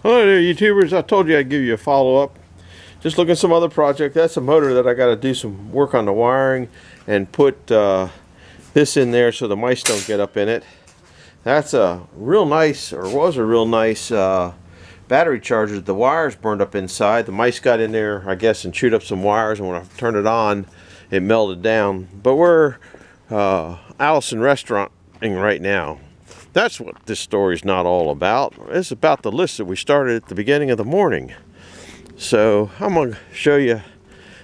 Hello there, YouTubers. I told you I'd give you a follow-up. Just looking at some other project. That's a motor that I got to do some work on the wiring and put this in there so the mice don't get up in it. That's a real nice, or was a real nice battery charger. The wires burned up inside. The mice got in there, I guess, and chewed up some wires, and when I turned it on, it melted down. But we're Allison restauranting right now. That's what this story's not all about. It's about the list that we started at the beginning of the morning. So I'm going to show you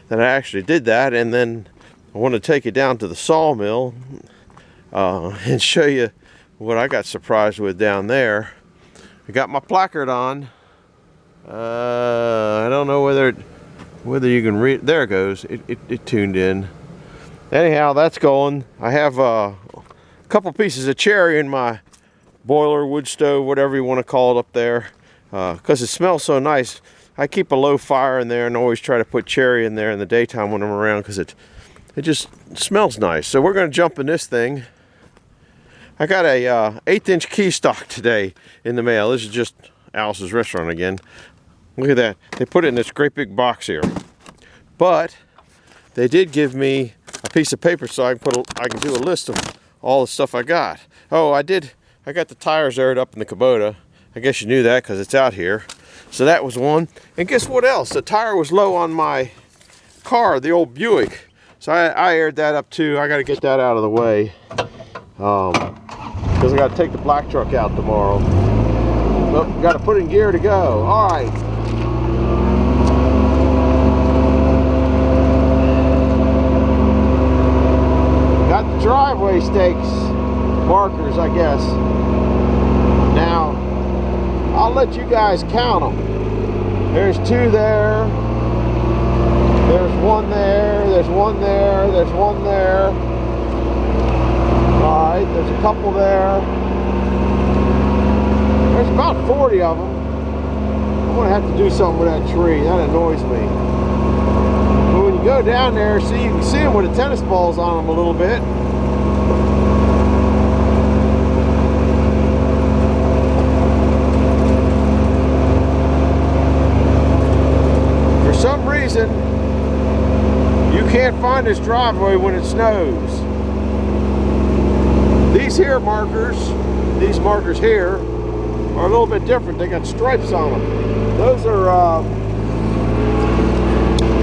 that I actually did that, and then I want to take you down to the sawmill and show you what I got surprised with down there. I got my placard on. I don't know whether you can read. There it goes. It tuned in. Anyhow, that's going. I have a couple pieces of cherry in my boiler, wood stove, whatever you want to call it up there, because it smells so nice. I keep a low fire in there and always try to put cherry in there in the daytime when I'm around, because it just smells nice. So we're going to jump in this thing. I got a 1/8" key stock today in the mail. This is just Alice's restaurant again. Look at that. They put it in this great big box here, but they did give me a piece of paper so I can do a list of all the stuff I got. Oh, I got the tires aired up in the Kubota. I guess you knew that because it's out here. So that was one. And guess what else? The tire was low on my car, the old Buick. So I aired that up too. I got to get that out of the way. Because I got to take the black truck out tomorrow. Oh, got to put in gear to go. All right. Got the driveway stakes. Markers, I guess. Now, I'll let you guys count them. There's 2 there. There's 1 there. There's 1 there. There's 1 there. Alright, there's a couple there. There's about 40 of them. I'm going to have to do something with that tree. That annoys me. But when you go down there, see, you can see them with the tennis balls on them a little bit. For some reason, you can't find this driveway when it snows. These here markers, these markers here, are a little bit different. They got stripes on them. Those are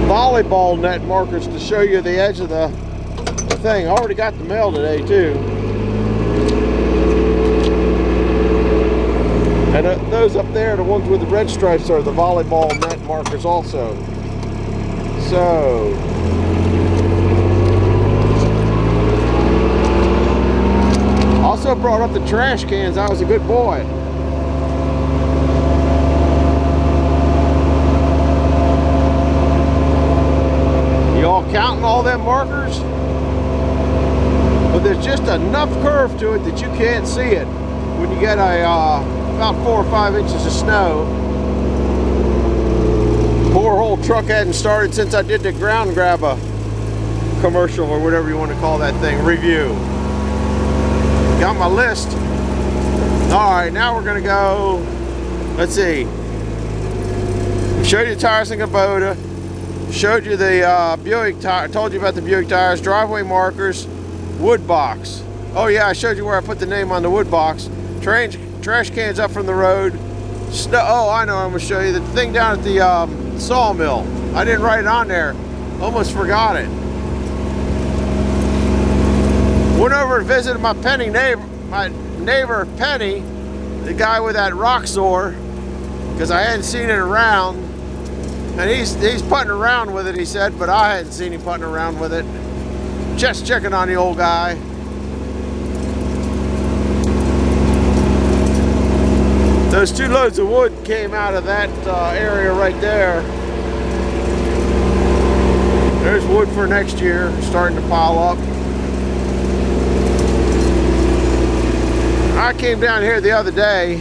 volleyball net markers to show you the edge of the thing. I already got the mail today too. And those up there, the ones with the red stripes, are the volleyball net markers also. So, also brought up the trash cans. I was a good boy. You all counting all them markers? But there's just enough curve to it that you can't see it when you get about 4 or 5 inches of snow. Poor old truck hadn't started since I did the ground grab commercial, or whatever you want to call that thing, review. Got my list. Alright, now we're going to go, let's see. Showed you the tires in Kubota. Showed you the Buick tire. Told you about the Buick tires. Driveway markers. Wood box. Oh yeah, I showed you where I put the name on the wood box. Trash cans up from the road. Oh, I know, I'm going to show you the thing down at the sawmill. I didn't write it on there. Almost forgot it. Went over and visited my neighbor Penny, the guy with that rock saw, because I hadn't seen it around. And he's putting around with it, he said, but I hadn't seen him putting around with it. Just checking on the old guy. Those 2 loads of wood came out of that area right there. There's wood for next year, starting to pile up. I came down here the other day.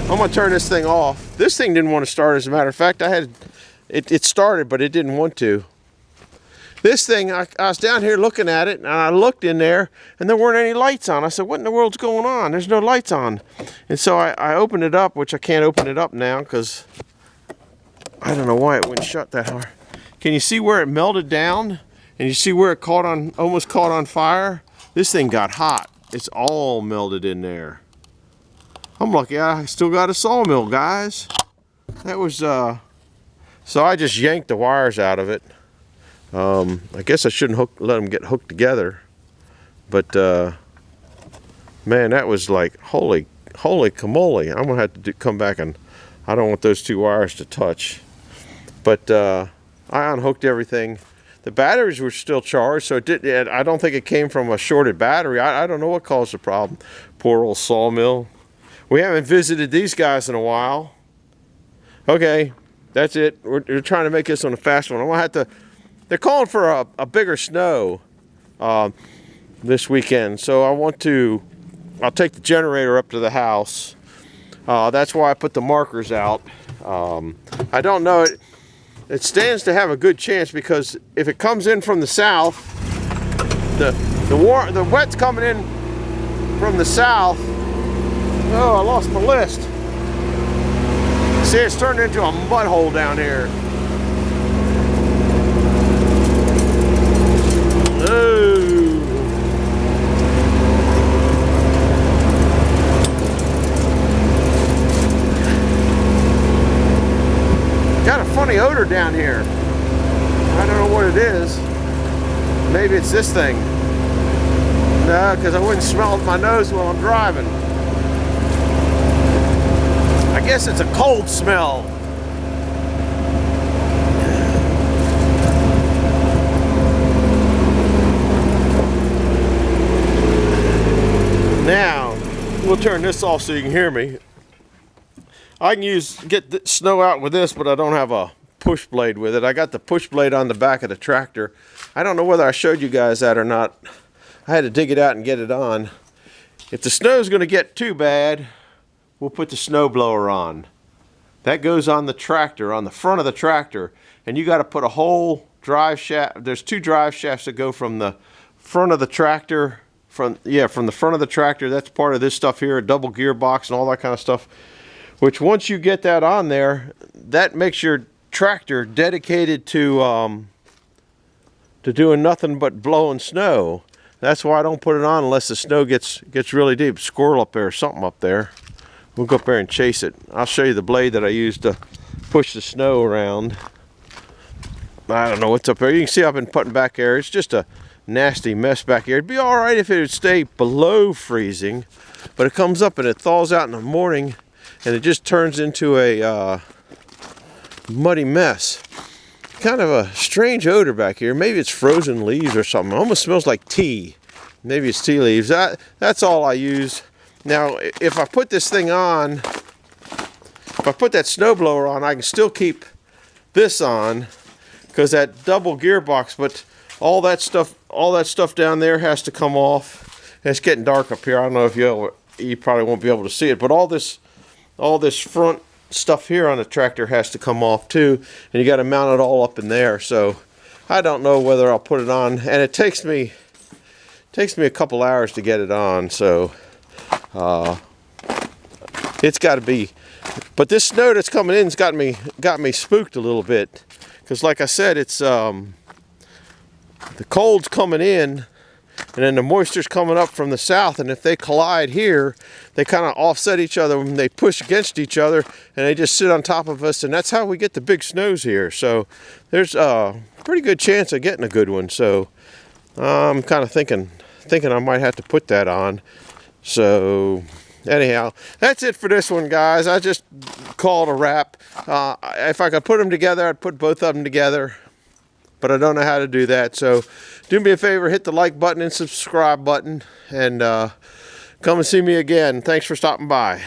I'm gonna turn this thing off. This thing didn't want to start, as a matter of fact. It started, but it didn't want to. This thing, I was down here looking at it, and I looked in there, and there weren't any lights on. I said, what in the world's going on? There's no lights on. And so I opened it up, which I can't open it up now because I don't know why it wouldn't shut that hard. Can you see where it melted down? And you see where it caught on, almost caught on fire? This thing got hot. It's all melted in there. I'm lucky I still got a sawmill, guys. That was, so I just yanked the wires out of it. I guess I shouldn't let them get hooked together, but man, that was like holy camole. I'm gonna have to come back, and I don't want those two wires to touch. But I unhooked everything. The batteries were still charged, so it did. I don't think it came from a shorted battery. I don't know what caused the problem. Poor old sawmill. We haven't visited these guys in a while. Okay, that's it. We're trying to make this one a fast one. I'm gonna have to. They're calling for a bigger snow this weekend, so I'll take the generator up to the house. That's why I put the markers out. I don't know, it stands to have a good chance, because if it comes in from the south, the wet's coming in from the south. Oh, I lost my list. See, it's turned into a mud hole down here. Got a funny odor down here. I don't know what it is. Maybe it's this thing. No, because I wouldn't smell it with my nose while I'm driving. I guess it's a cold smell. Now, we'll turn this off so you can hear me. I can get the snow out with this, but I don't have a push blade with it. I got the push blade on the back of the tractor. I don't know whether I showed you guys that or not. I had to dig it out and get it on. If the snow's going to get too bad, we'll put the snow blower on. That goes on the tractor, on the front of the tractor, and you got to put a whole drive shaft. There's two drive shafts that go from the front of the tractor, from the front of the tractor. That's part of this stuff here, a double gearbox and all that kind of stuff. Which once you get that on there, that makes your tractor dedicated to doing nothing but blowing snow. That's why I don't put it on unless the snow gets really deep. Squirrel up there or something up there. We'll go up there and chase it. I'll show you the blade that I use to push the snow around. I don't know what's up there. You can see I've been putting back there. It's just a nasty mess back here. It'd be all right if it would stay below freezing, but it comes up and it thaws out in the morning, and it just turns into a muddy mess. Kind of a strange odor back here. Maybe it's frozen leaves or something. It almost smells like tea. Maybe it's tea leaves. That's all I use. Now, if I put this thing on, if I put that snowblower on, I can still keep this on, because that double gearbox, but all that stuff down there has to come off. And it's getting dark up here. I don't know if you probably won't be able to see it, but all this front stuff here on the tractor has to come off too, and you got to mount it all up in there. So I don't know whether I'll put it on, and it takes me a couple hours to get it on. So it's got to be. But this snow that's coming in's got me spooked a little bit, because like I said, it's the cold's coming in, and then the moisture's coming up from the south, and if they collide here, they kind of offset each other when they push against each other, and they just sit on top of us, and that's how we get the big snows here. So there's a pretty good chance of getting a good one. So I'm kind of thinking I might have to put that on. So anyhow, that's it for this one, guys. I just call it a wrap. If I could put them together, I'd put both of them together, but I don't know how to do that. So do me a favor, hit the like button and subscribe button, and come and see me again. Thanks for stopping by.